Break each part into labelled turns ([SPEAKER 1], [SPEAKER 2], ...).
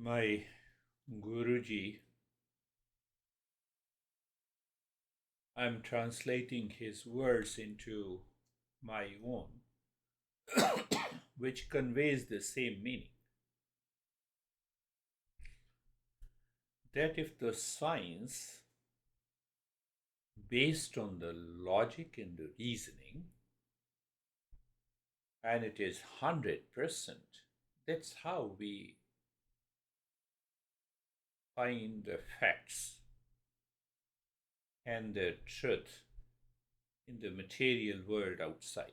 [SPEAKER 1] My Guruji, I'm translating his words into my own, which conveys the same meaning. That if the science, based on the logic and the reasoning, and it is 100%, that's how we find the facts and the truth in the material world outside.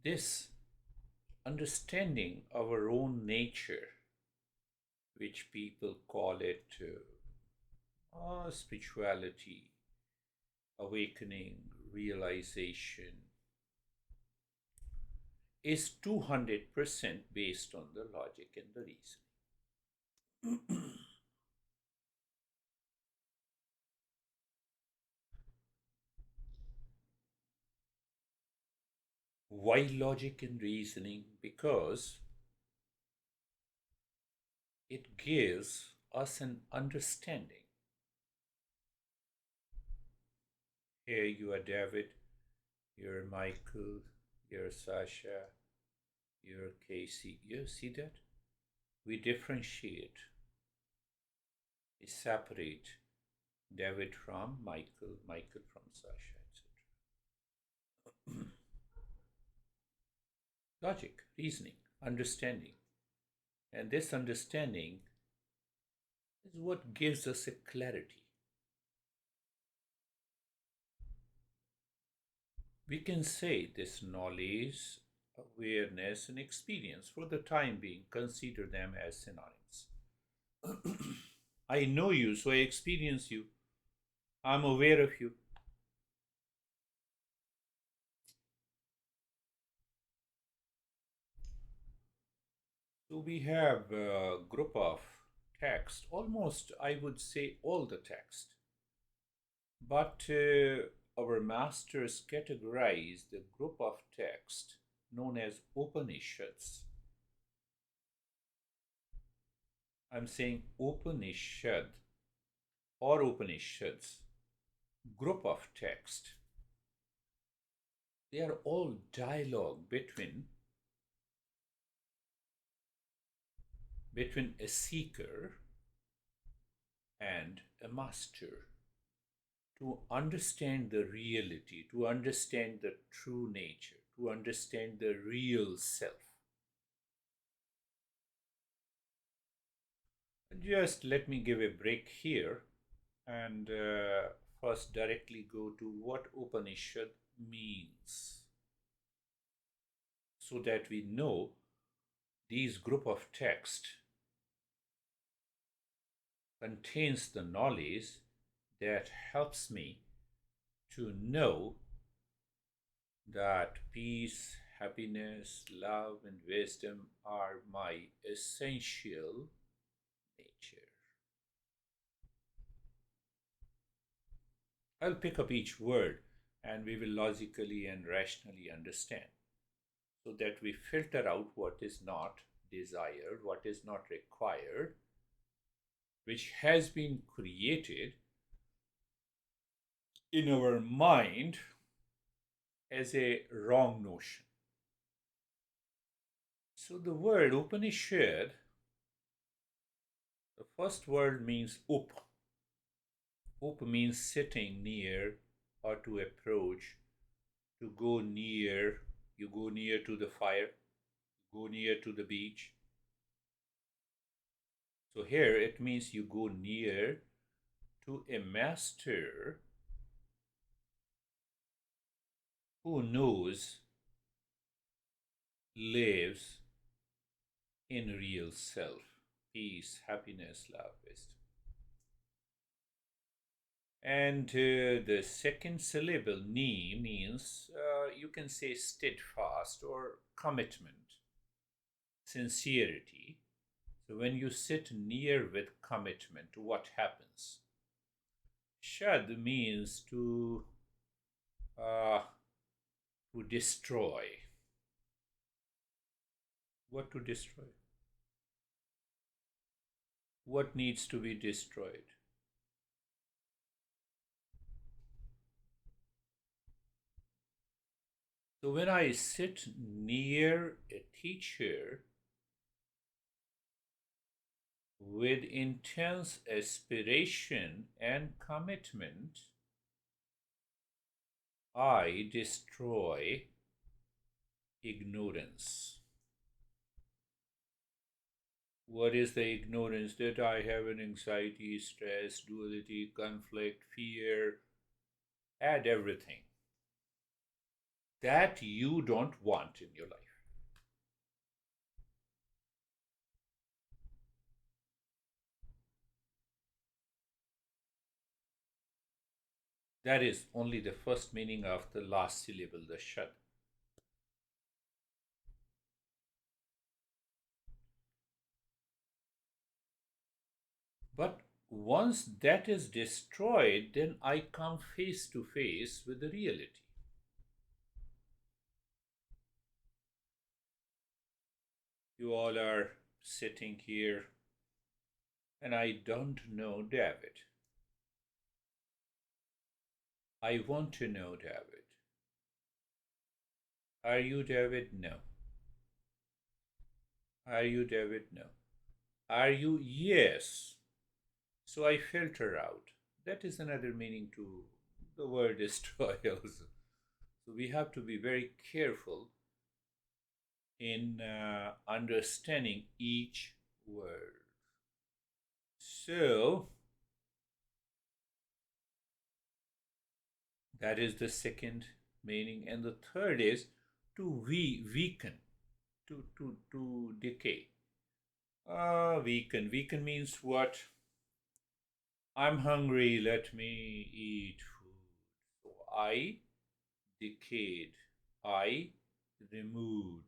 [SPEAKER 1] This understanding our own nature, which people call it spirituality, awakening, realization, is 200% based on the logic and the reasoning. Why logic and reasoning? Because it gives us an understanding. Here you are David, you're Michael, you're Sasha, you're Casey. You see that? We differentiate, we separate David from Michael, Michael from Sasha, etc. Logic, reasoning, understanding. And this understanding is what gives us a clarity. We can say this knowledge, awareness, and experience, for the time being, consider them as synonyms. I know you, so I experience you. I'm aware of you. So we have a group of text, almost I would say all the text. But our masters categorize the group of text known as Upanishads. I'm saying Upanishad or Upanishads, group of text. They are all dialogue between a seeker and a master to understand the reality, to understand the true nature, to understand the real self. Just let me give a break here and first directly go to what Upanishad means so that we know these group of text contains the knowledge that helps me to know that peace, happiness, love, and wisdom are my essential nature. I'll pick up each word and we will logically and rationally understand so that we filter out what is not desired, what is not required, which has been created in our mind as a wrong notion. So the word Upanishad, the first word means up. Up means sitting near or to approach, to go near. You go near to the fire, go near to the beach. So here it means you go near to a master who knows, lives in real self, peace, happiness, love, wisdom. And the second syllable, ni, means you can say steadfast or commitment, sincerity. So when you sit near with commitment, what happens? Shad means uh, to destroy. What to destroy? What needs to be destroyed? So when I sit near a teacher with intense aspiration and commitment, I destroy ignorance. What is the ignorance? That I have an anxiety, stress, duality, conflict, fear, add everything that you don't want in your life. That is only the first meaning of the last syllable, the shad. But once that is destroyed, then I come face to face with the reality. You all are sitting here, and I don't know David. I want to know David. Are you David? No. Are you David? No. Are you? Yes. So I filter out. That is another meaning to the word destroy also. So we have to be very careful in understanding each word. So that is the second meaning, and the third is to weaken, to decay. Weaken means what? I'm hungry. Let me eat food. So I decayed. I removed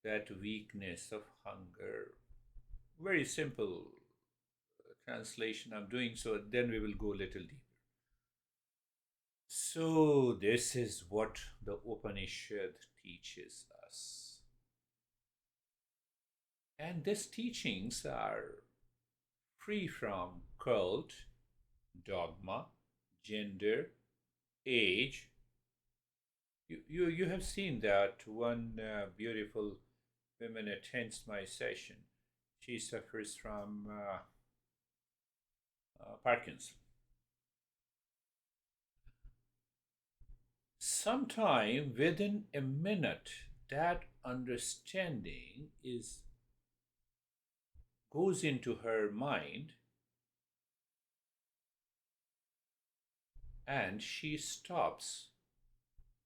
[SPEAKER 1] that weakness of hunger. Very simple translation I'm doing, so then we will go a little deeper. So, this is what the Upanishad teaches us. And these teachings are free from cult, dogma, gender, age. You have seen that one beautiful woman attends my session. She suffers from Parkinson. Sometime within a minute, that understanding is goes into her mind, and she stops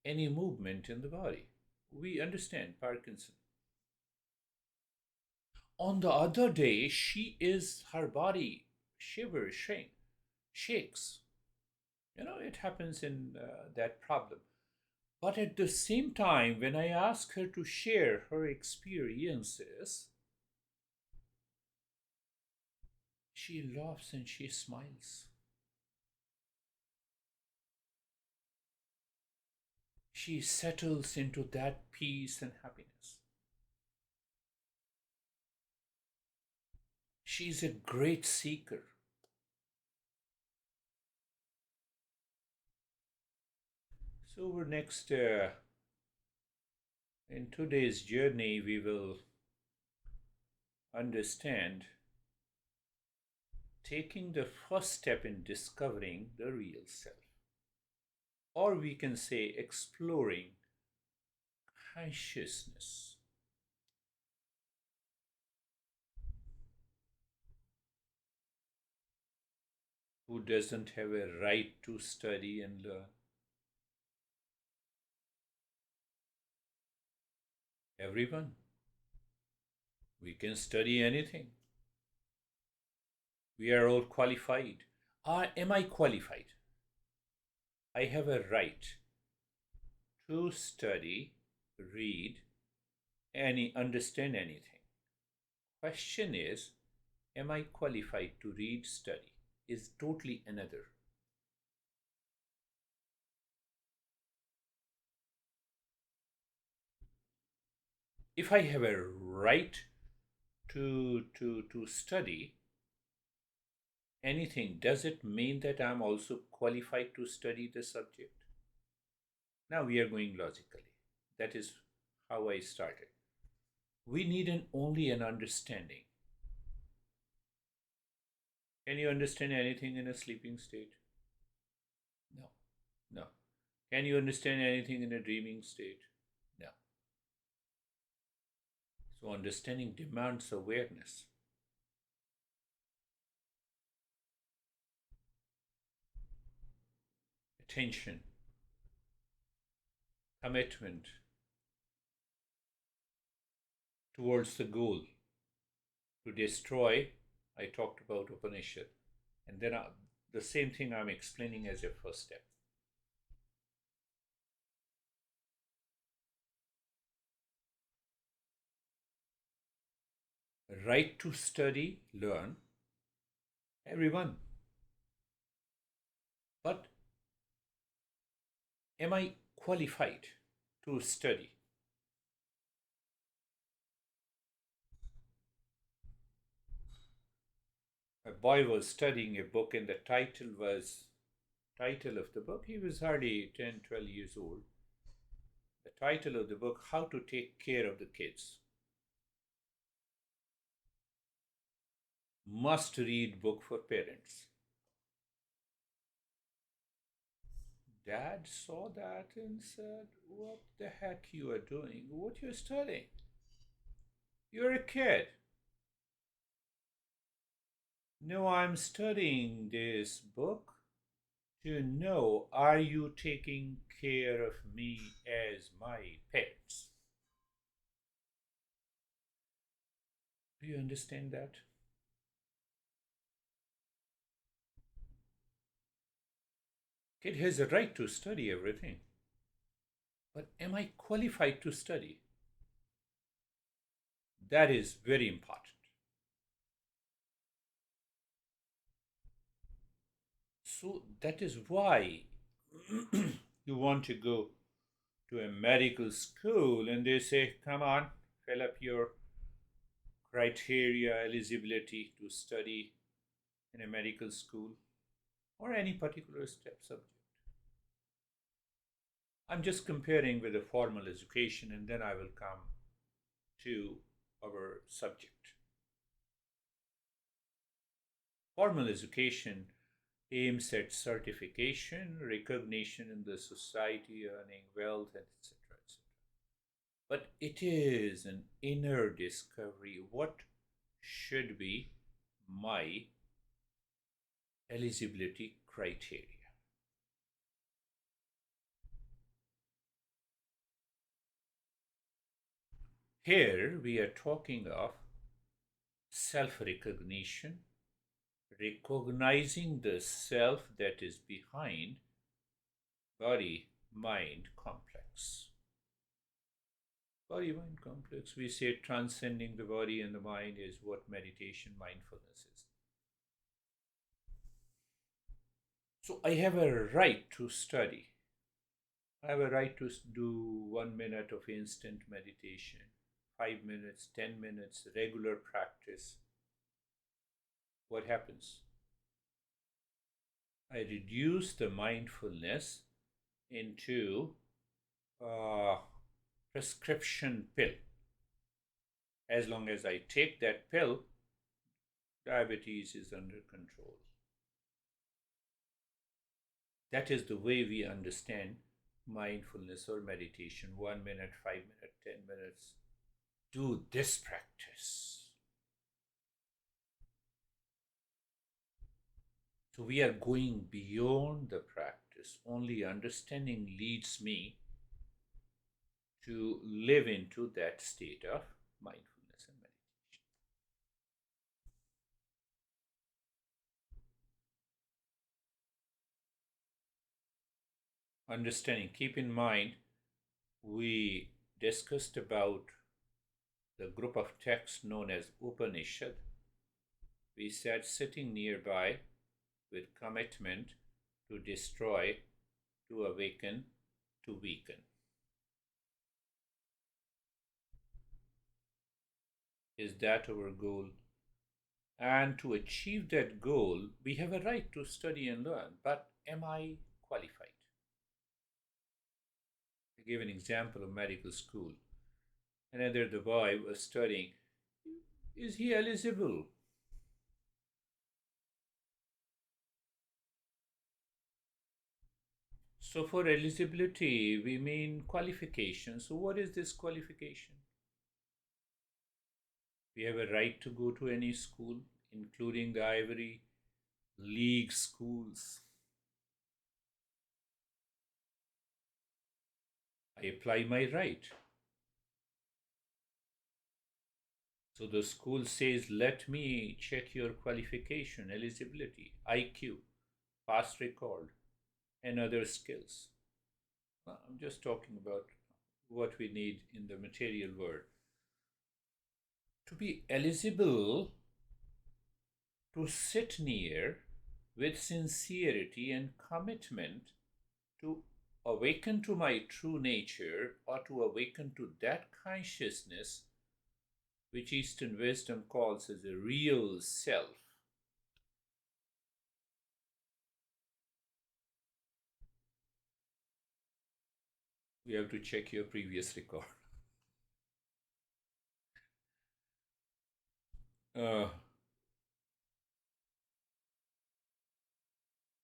[SPEAKER 1] any movement in the body. We understand Parkinson. On the other day, her body shivers, shakes. It happens in that problem. But at the same time, when I ask her to share her experiences, she laughs and she smiles. She settles into that peace and happiness. She's a great seeker. So, over next, in today's journey, we will understand taking the first step in discovering the real self. Or we can say exploring consciousness. Who doesn't have a right to study and learn? Everyone. We can study anything. We are all qualified. Am I qualified? I have a right to study, read, understand anything. Question is, am I qualified to read, study? Is totally another. If I have a right to study anything, does it mean that I'm also qualified to study the subject? Now we are going logically. That is how I started. We need only an understanding. Can you understand anything in a sleeping state? No. No. Can you understand anything in a dreaming state? No. So understanding demands awareness, attention, commitment towards the goal to destroy. I talked about Upanishad, and then the same thing I'm explaining as a first step. Right to study, learn, everyone. But am I qualified to study? A boy was studying a book, and the title of the book. He was hardly 10, 12 years old. The title of the book, How to Take Care of the Kids. Must read book for parents. Dad saw that and said, "What the heck you are doing? What you're studying? You're a kid." "No, I'm studying this book to know, are you taking care of me as my pets?" Do you understand that? Kid has a right to study everything. But am I qualified to study? That is very important. So that is why you want to go to a medical school and they say, come on, fill up your criteria, eligibility to study in a medical school or any particular step subject. I'm just comparing with a formal education and then I will come to our subject. Formal education aims at certification, recognition in the society, earning wealth, etc. etc. But it is an inner discovery. What should be my eligibility criteria? Here we are talking of self recognition, recognizing the self that is behind body mind complex. Body mind complex, we say transcending the body and the mind is what meditation mindfulness is. So I have a right to study. I have a right to do 1 minute of instant meditation, 5 minutes, 10 minutes, regular practice. What happens? I reduce the mindfulness into a prescription pill. As long as I take that pill, diabetes is under control. That is the way we understand mindfulness or meditation. 1 minute, 5 minutes, 10 minutes. Do this practice. So we are going beyond the practice. Only understanding leads me to live into that state of mindfulness and meditation. Understanding, keep in mind, we discussed about the group of texts known as Upanishad. We said sitting nearby with commitment to destroy, to awaken, to weaken. Is that our goal? And to achieve that goal, we have a right to study and learn. But am I qualified? I gave an example of medical school. Another the boy was studying. Is he eligible? So for eligibility, we mean qualification. So what is this qualification? We have a right to go to any school, including the Ivy League schools. I apply my right. So the school says, let me check your qualification, eligibility, IQ, past record, and other skills. I'm just talking about what we need in the material world. To be eligible to sit near with sincerity and commitment to awaken to my true nature or to awaken to that consciousness which Eastern wisdom calls as a real self. You have to check your previous record. Uh,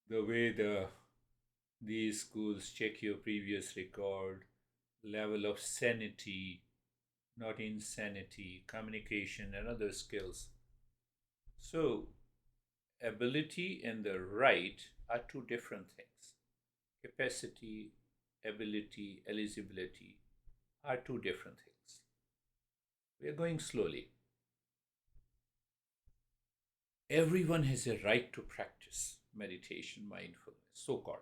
[SPEAKER 1] the way these schools check your previous record, level of sanity, not insanity, communication, and other skills. So, ability and the right are two different things. Capacity, ability, eligibility are two different things. We are going slowly. Everyone has a right to practice meditation, mindfulness, so called.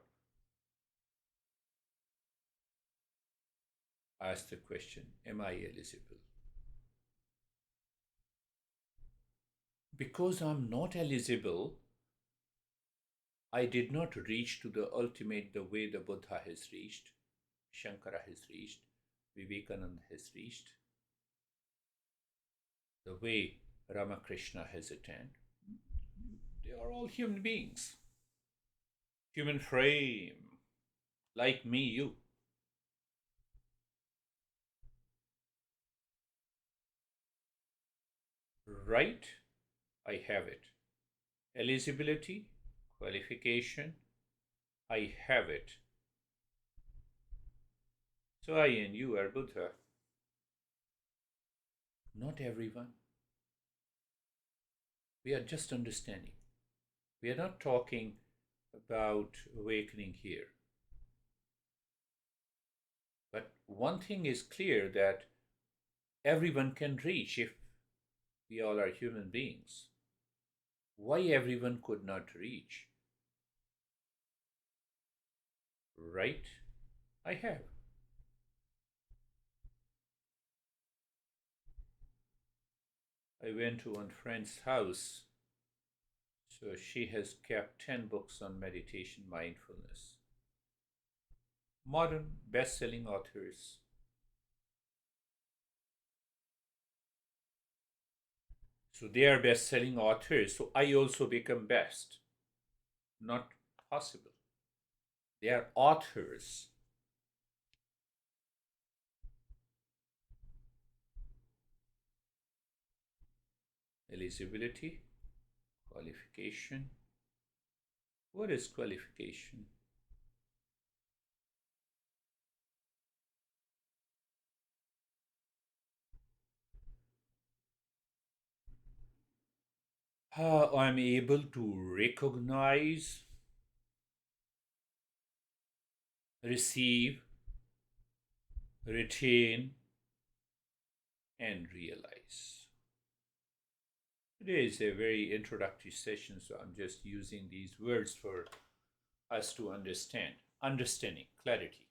[SPEAKER 1] Ask the question, am I eligible? Because I'm not eligible, I did not reach to the ultimate the way the Buddha has reached, Shankara has reached, Vivekananda has reached, the way Ramakrishna has attained. They are all human beings, human frame, like me, you. Right? I have it. Eligibility, qualification, I have it. So I and you are Buddha. Not everyone. We are just understanding. We are not talking about awakening here. But one thing is clear that everyone can reach if we all are human beings. Why everyone could not reach? Right? I have. I went to one friend's house. So she has kept 10 books on meditation, mindfulness. Modern best-selling authors. So they are best-selling authors. So I also become best. Not possible. They are authors. Eligibility, qualification. What is qualification? How I'm able to recognize, receive, retain, and realize. Today is a very introductory session, so I'm just using these words for us to understand. Understanding, clarity.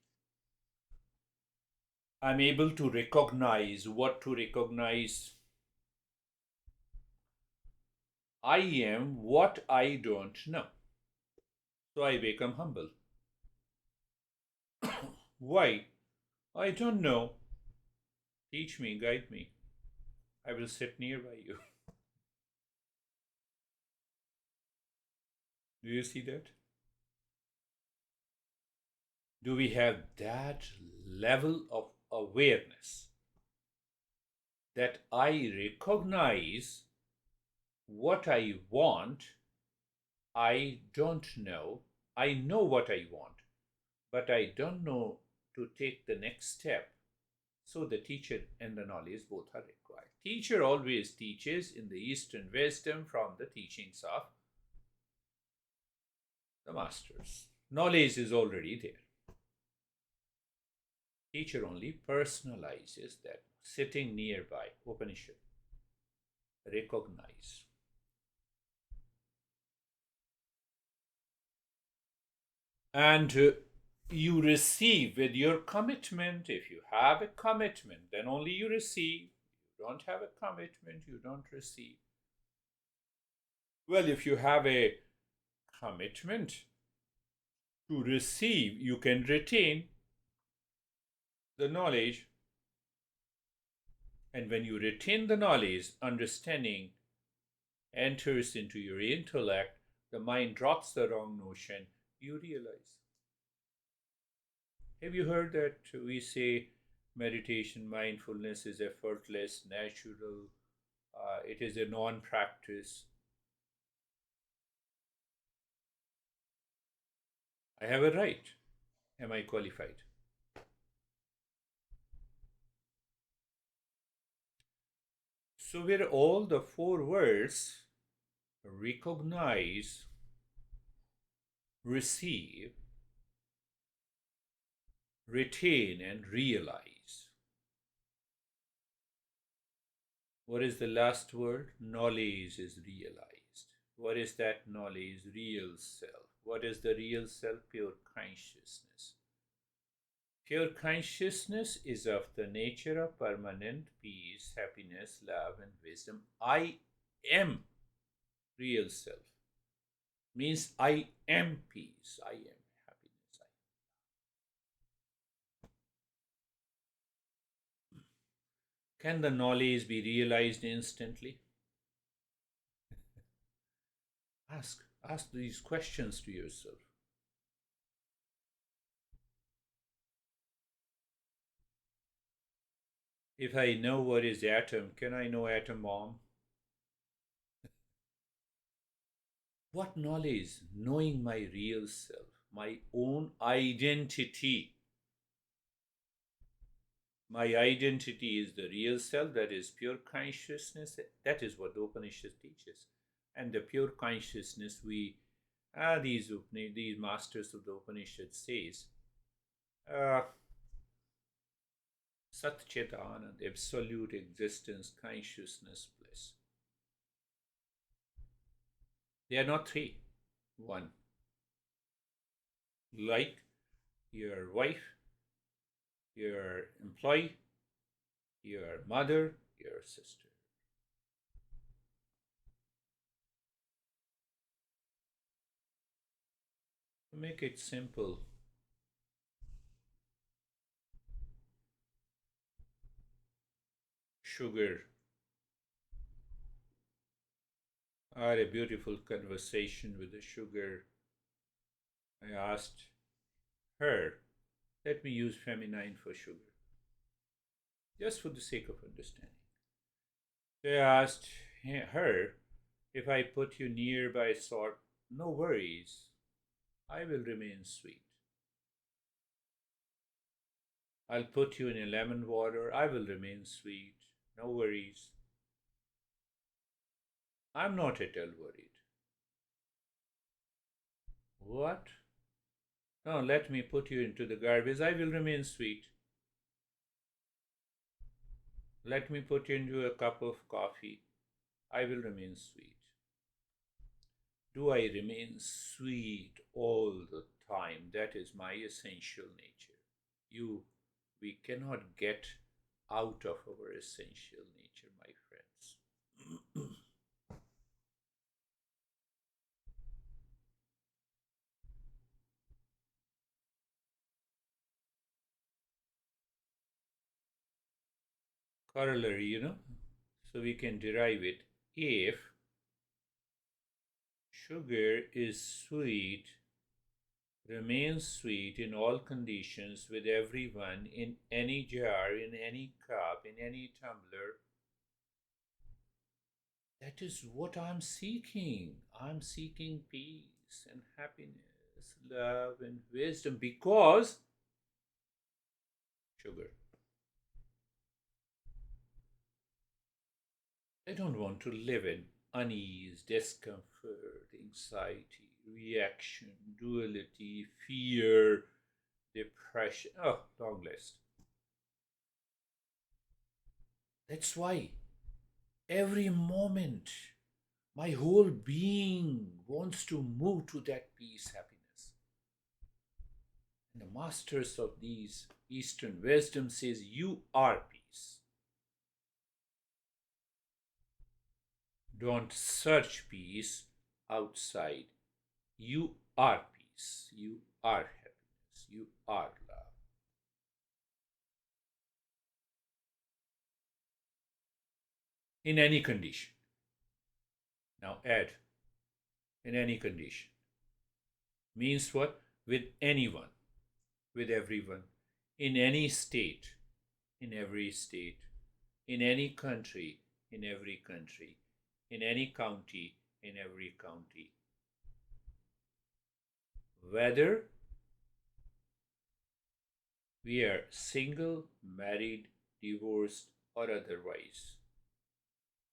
[SPEAKER 1] I'm able to recognize what to recognize. I am what I don't know. So I become humble. Why? I don't know. Teach me, guide me. I will sit nearby you. Do you see that? Do we have that level of awareness that I recognize what I want? I don't know. I know what I want, but I don't know to take the next step. So the teacher and the knowledge both are required. Teacher always teaches in the Eastern wisdom from the teachings of the masters. Knowledge is already there. Teacher only personalizes that. Sitting nearby, Upanishad, recognize. And you receive with your commitment. If you have a commitment, then only you receive. You don't have a commitment, you don't receive. Well, if you have a commitment to receive, you can retain the knowledge. And when you retain the knowledge, understanding enters into your intellect, the mind drops the wrong notion, you realize. Have you heard that we say meditation, mindfulness is effortless, natural, it is a non practice? I have a right. Am I qualified? So, where all the four words recognize, receive, retain, and realize. What is the last word? Knowledge is realized. What is that knowledge? Real self. What is the real self? Pure consciousness. Pure consciousness is of the nature of permanent peace, happiness, love, and wisdom. I am real self. Means I am peace. I am happiness. Can the knowledge be realized instantly? Ask these questions to yourself. If I know what is atom, can I know atom bomb? What knowledge? Knowing my real self, my own identity. My identity is the real self, that is pure consciousness. That is what the Upanishad teaches. And the pure consciousness, these masters of the Upanishad says, uh, Sat Chit Anand, absolute existence, consciousness, bliss. They are not three. One. Like your wife, your employee, your mother, your sister. To make it simple, sugar. I had a beautiful conversation with the sugar. I asked her, let me use feminine for sugar, just for the sake of understanding. So I asked her, if I put you nearby salt, no worries, I will remain sweet. I'll put you in a lemon water, I will remain sweet, no worries. I'm not at all worried. What? No, let me put you into the garbage, I will remain sweet. Let me put you into a cup of coffee, I will remain sweet. Do I remain sweet all the time? That is my essential nature. We cannot get out of our essential nature, my friends. Corollary, So we can derive it. If sugar is sweet, remains sweet in all conditions with everyone, in any jar, in any cup, in any tumbler, that is what I'm seeking. I'm seeking peace and happiness, love and wisdom because sugar. I don't want to live in unease, discomfort, anxiety, reaction, duality, fear, depression. Oh, long list. That's why every moment my whole being wants to move to that peace, happiness. And the masters of these Eastern wisdom says, you are peace. Don't search peace outside. You are peace. You are happiness. You are love. In any condition. Now add, in any condition. Means what? With anyone, with everyone, in any state, in every state, in any country, in every country, in any county, in every county. Whether we are single, married, divorced, or otherwise.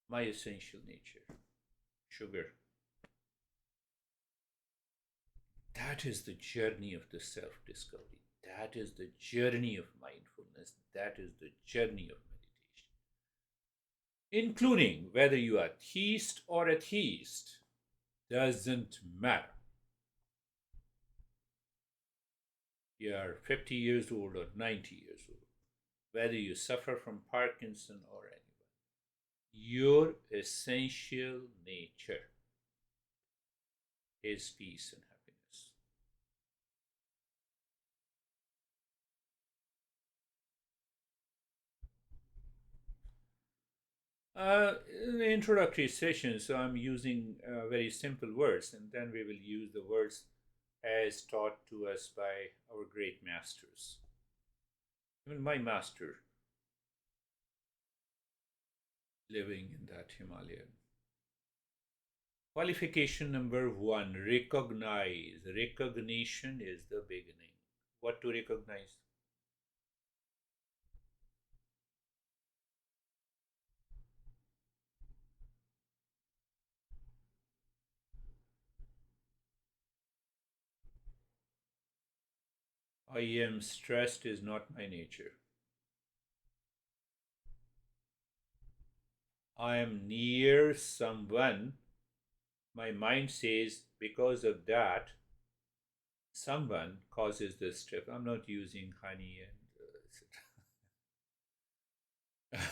[SPEAKER 1] My essential nature, sugar. That is the journey of the self discovery. That is the journey of mindfulness. That is the journey of meditation. Including whether you are theist or atheist, doesn't matter. You are 50 years old or 90 years old, whether you suffer from Parkinson or anyone, your essential nature is peace and happiness. In the introductory session, so I'm using very simple words, and then we will use the words as taught to us by our great masters. Even my master, living in that Himalayan. Qualification number one, recognize. Recognition is the beginning. What to recognize? I am stressed is not my nature. I am near someone. My mind says because of that, someone causes this trip. I'm not using honey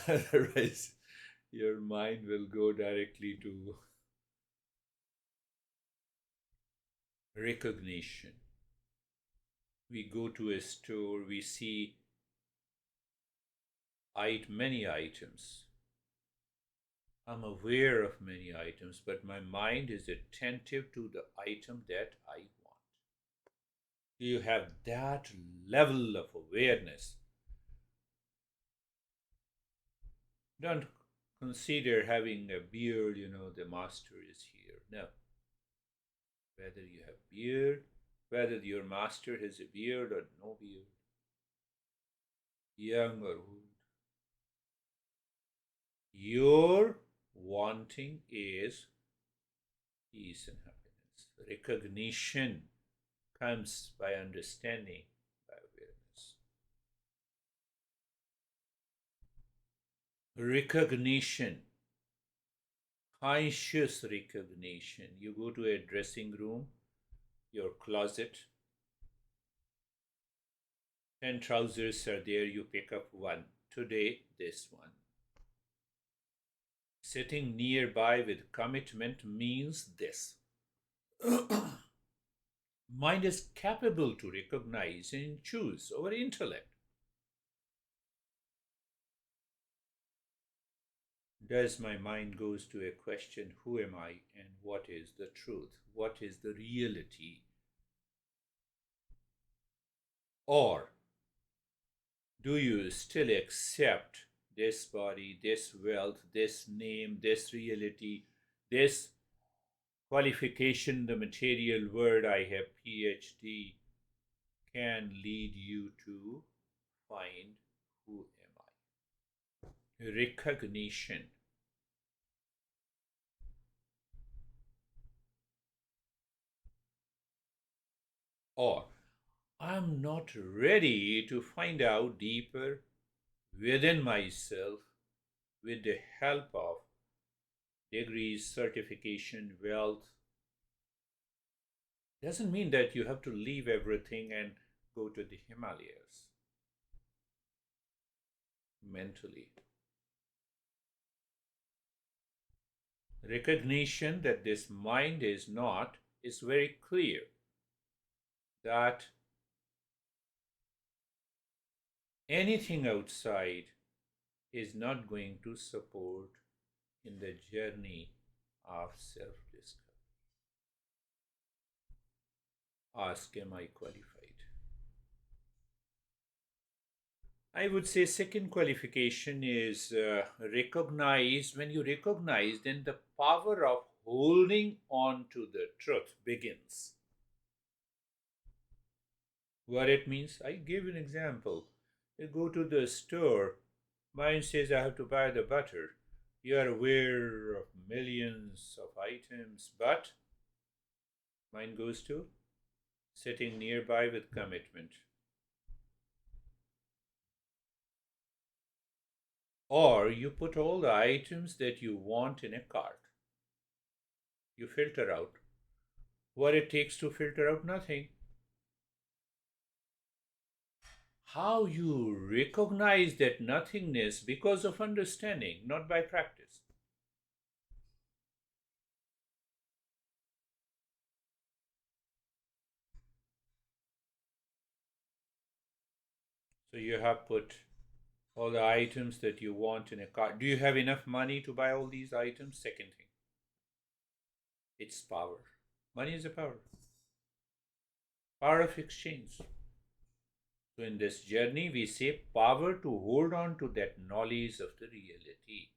[SPEAKER 1] and otherwise your mind will go directly to recognition. We go to a store, we see many items. I'm aware of many items, but my mind is attentive to the item that I want. You have that level of awareness. Don't consider having a beard, the master is here. No. Whether you have beard, whether your master has a beard or no beard, young or old, your wanting is peace and happiness. Recognition comes by understanding, by awareness. Recognition, conscious recognition. You go to a dressing room, your closet, 10 trousers are there, you pick up one. Today, this one. Sitting nearby with commitment means this. Mind is capable to recognize and choose over intellect. Does my mind goes to a question, who am I and what is the truth? What is the reality? Or do you still accept this body, this wealth, this name, this reality, this qualification, the material word, I have PhD, can lead you to find who am I? Recognition. Or I'm not ready to find out deeper within myself with the help of degrees, certification, wealth. Doesn't mean that you have to leave everything and go to the Himalayas mentally. Recognition that this mind is not is very clear, that anything outside is not going to support in the journey of self discovery. Ask, am I qualified? I would say second qualification is recognize. When you recognize, then the power of holding on to the truth begins. What it means? I give an example. You go to the store, mind says I have to buy the butter. You are aware of millions of items, but mind goes to sitting nearby with commitment. Or you put all the items that you want in a cart. You filter out. What it takes to filter out? Nothing. How you recognize that nothingness because of understanding, not by practice. So you have put all the items that you want in a cart. Do you have enough money to buy all these items? Second thing, it's power. Money is a power. Power of exchange. So in this journey, we say power to hold on to that knowledge of the reality.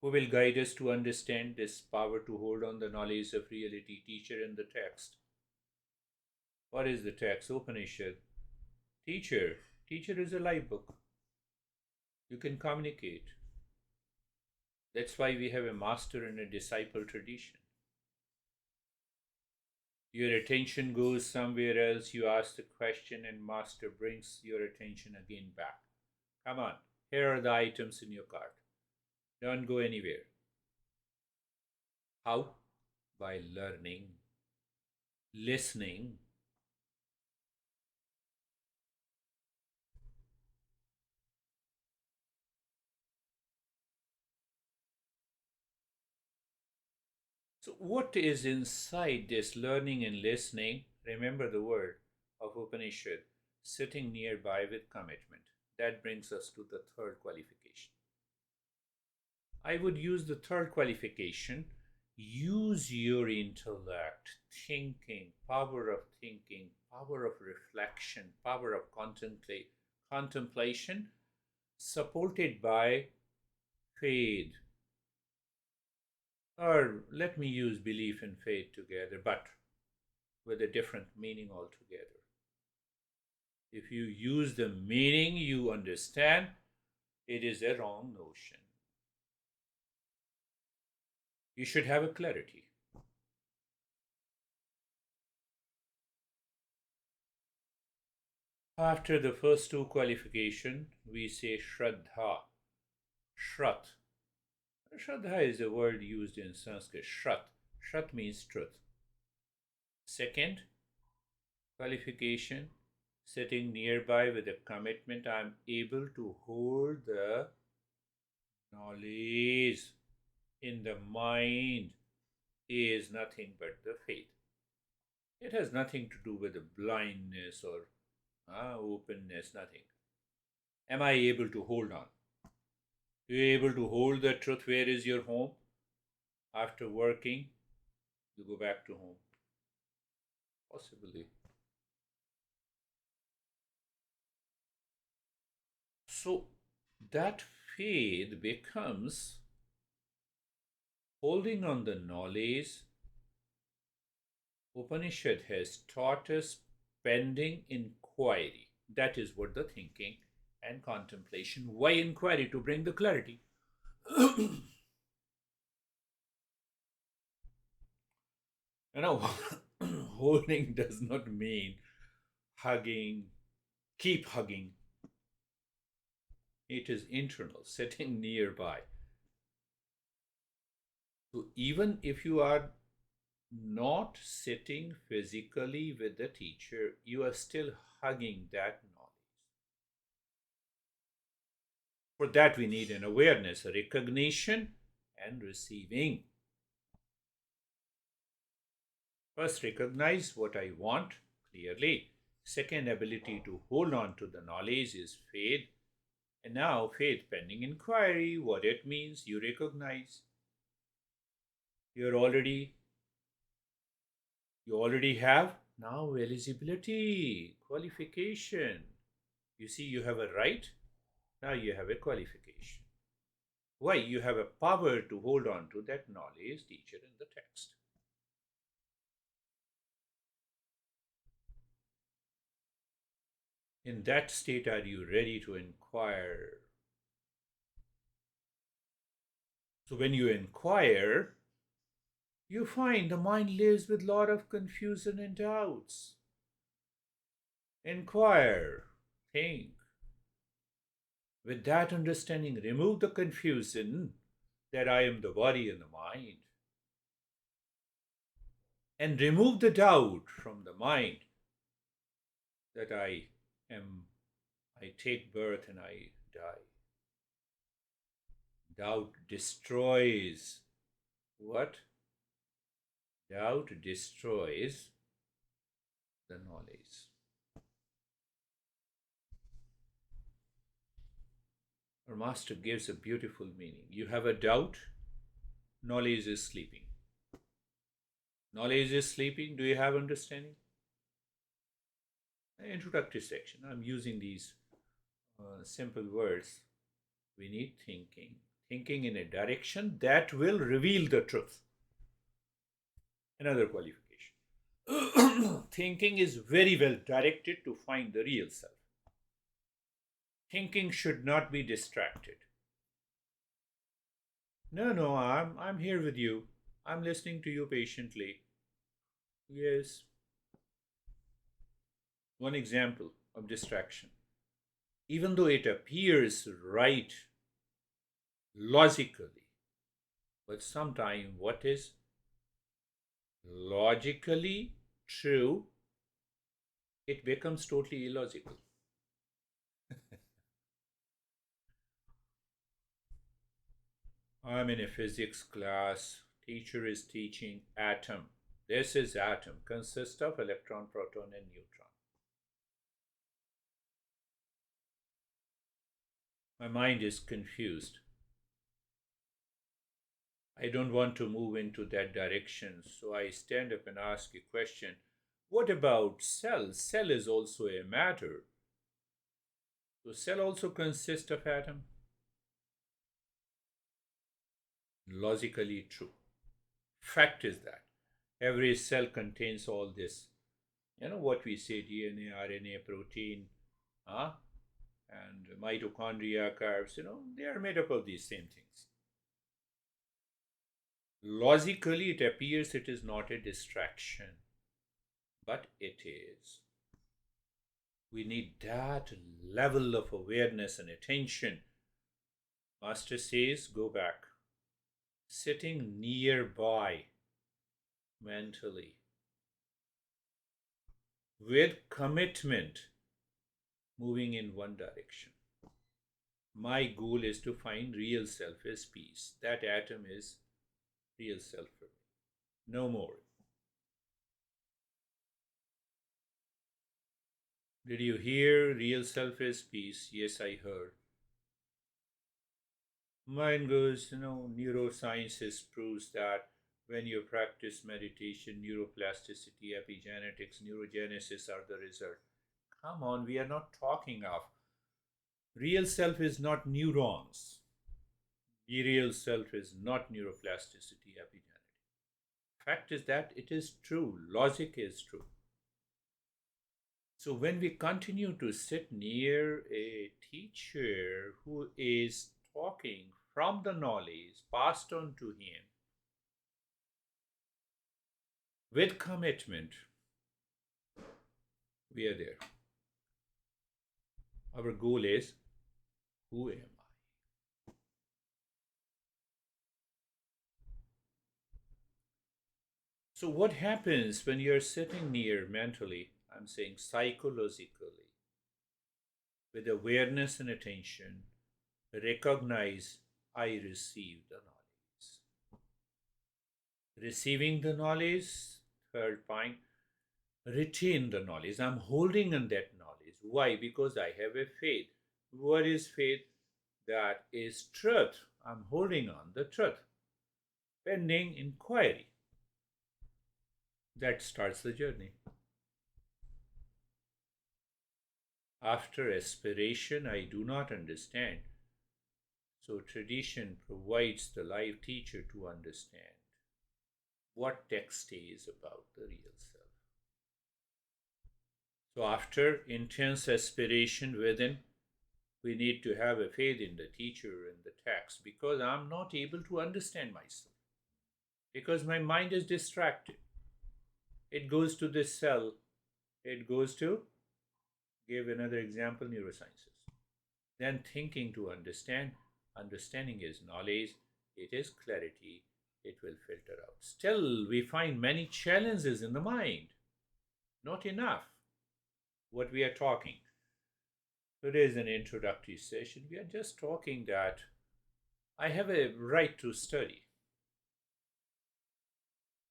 [SPEAKER 1] Who will guide us to understand this power to hold on the knowledge of reality? Teacher in the text. What is the text? Upanishad. Teacher. Teacher is a live book. You can communicate. That's why we have a master and a disciple tradition. Your attention goes somewhere else, you ask the question, and master brings your attention again back. Come on, here are the items in your cart. Don't go anywhere. How? By learning, listening. So, what is inside this learning and listening? Remember the word of Upanishad, sitting nearby with commitment. That brings us to the third qualification. I would use the third qualification. Use your intellect, thinking, power of reflection, power of contemplation, supported by faith. Or let me use belief and faith together, but with a different meaning altogether. If you use the meaning you understand, it is a wrong notion. You should have a clarity. After the first two qualification, we say Shraddha. Shrat. Shraddha is a word used in Sanskrit. Shrat. Shrat means truth. Second qualification, sitting nearby with a commitment, I am able to hold the knowledge in the mind is nothing but the faith. It has nothing to do with the blindness or openness, nothing. Am I able to hold on? Are you able to hold the truth? Where is your home? After working, you go back to home. Possibly. So that faith becomes holding on the knowledge. Upanishad has taught us pending inquiry. That is what the thinking and contemplation. Why inquiry? To bring the clarity. You know, holding does not mean hugging, keep hugging. It is internal, sitting nearby. So even if you are not sitting physically with the teacher, you are still hugging that knowledge. For that, we need an awareness, a recognition, and receiving. First, recognize what I want clearly. Second, ability to hold on to the knowledge is faith. And now, faith pending inquiry, what it means, you recognize. You already have now eligibility, qualification. You see, you have a right, now you have a qualification. Why? You have a power to hold on to that knowledge, teacher, in the text. In that state, are you ready to inquire? So when you inquire, you find the mind lives with a lot of confusion and doubts. Inquire, think. With that understanding, remove the confusion that I am the body and the mind. And remove the doubt from the mind that I take birth and I die. Doubt destroys what? Doubt destroys the knowledge. Our master gives a beautiful meaning. You have a doubt, knowledge is sleeping. Knowledge is sleeping. Do you have understanding? Introductory section. I'm using these simple words. We need thinking. Thinking in a direction that will reveal the truth. Another qualification. Thinking is very well directed to find the real self. Thinking should not be distracted. No, I'm here with you. I'm listening to you patiently. Yes. One example of distraction. Even though it appears right logically, but sometimes what is logically true, it becomes totally illogical. I'm in a physics class. Teacher is teaching atom. This is atom, consists of electron, proton, and neutron. My mind is confused. I don't want to move into that direction, so I stand up and ask a question. What about cell? Cell is also a matter. So cell also consists of atom. Logically true. Fact is that every cell contains all this. You know what we say, DNA, RNA, protein, huh? And mitochondria, carbs, they are made up of these same things. Logically, it appears it is not a distraction, but it is. We need that level of awareness and attention. Master says, go back. Sitting nearby mentally with commitment, moving in one direction. My goal is to find real self as peace. That atom is real self for me. No more. Did you hear real self is peace? Yes, I heard. Mine goes, neurosciences proves that when you practice meditation, neuroplasticity, epigenetics, neurogenesis are the result. Come on, we are not talking of. Real self is not neurons. The real self is not neuroplasticity, epigenetics. Fact is that it is true. Logic is true. So when we continue to sit near a teacher who is talking from the knowledge passed on to him with commitment, we are there. Our goal is, who am I? So what happens when you're sitting near mentally, I'm saying psychologically, with awareness and attention, recognize I receive the knowledge. Receiving the knowledge, third point, retain the knowledge. I'm holding on that knowledge. Why? Because I have a faith. What is faith? That is truth. I'm holding on the truth. Pending inquiry. That starts the journey. After aspiration, I do not understand. So tradition provides the live teacher to understand what text is about the real self. So after intense aspiration within, we need to have a faith in the teacher and the text, because I'm not able to understand myself. Because my mind is distracted. It goes to this cell. It goes to, give another example, neurosciences. Then thinking to understand. Understanding is knowledge. It is clarity. It will filter out. Still, we find many challenges in the mind. Not enough. What we are talking. Today is an introductory session. We are just talking that I have a right to study.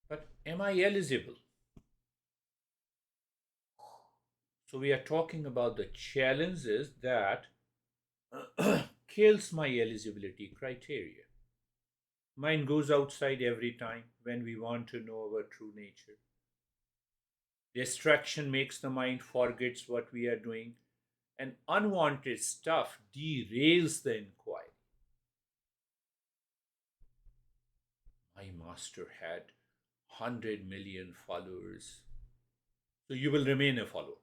[SPEAKER 1] But am I eligible? So we are talking about the challenges that kills my eligibility criteria. Mind goes outside every time when we want to know our true nature. Distraction makes the mind forgets what we are doing, and unwanted stuff derails the inquiry. My master had 100 million followers, so you will remain a follower.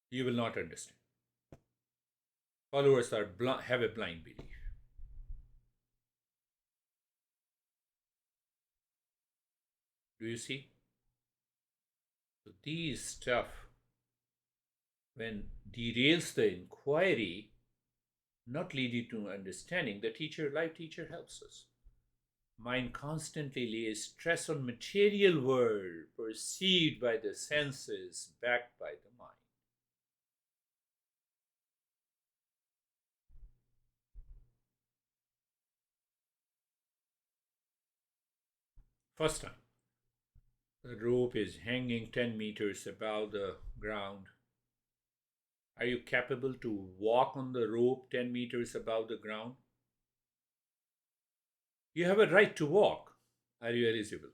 [SPEAKER 1] You will not understand. Followers have a blind belief. Do you see? So these stuff, when derails the inquiry, not leading to understanding, the life teacher helps us. Mind constantly lays stress on material world perceived by the senses, backed by the mind. First time, the rope is hanging 10 meters above the ground. Are you capable to walk on the rope 10 meters above the ground? You have a right to walk. Are you eligible?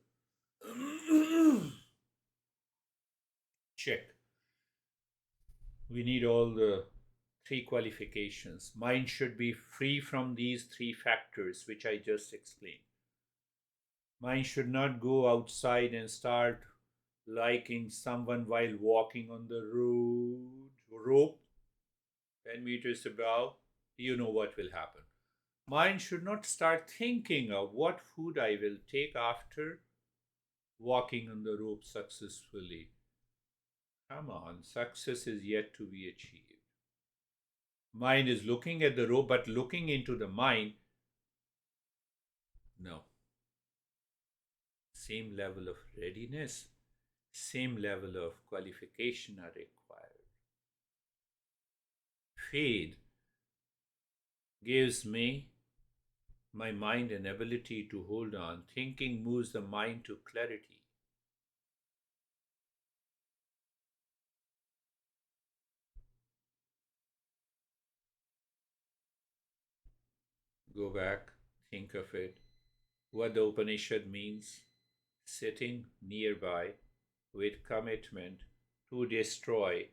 [SPEAKER 1] Check. We need all the three qualifications. Mind should be free from these three factors which I just explained. Mind should not go outside and start liking someone while walking on the rope 10 meters above. You know what will happen. Mind should not start thinking of what food I will take after walking on the rope successfully. Come on, success is yet to be achieved. Mind is looking at the rope, but looking into the mind, no. Same level of readiness, same level of qualification are required. Faith gives me, my mind, an ability to hold on. Thinking moves the mind to clarity. Go back, think of it. What the Upanishad means: sitting nearby with commitment to destroy,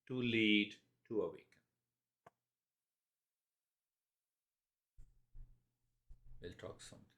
[SPEAKER 1] to lead, to awaken. We'll talk sometime.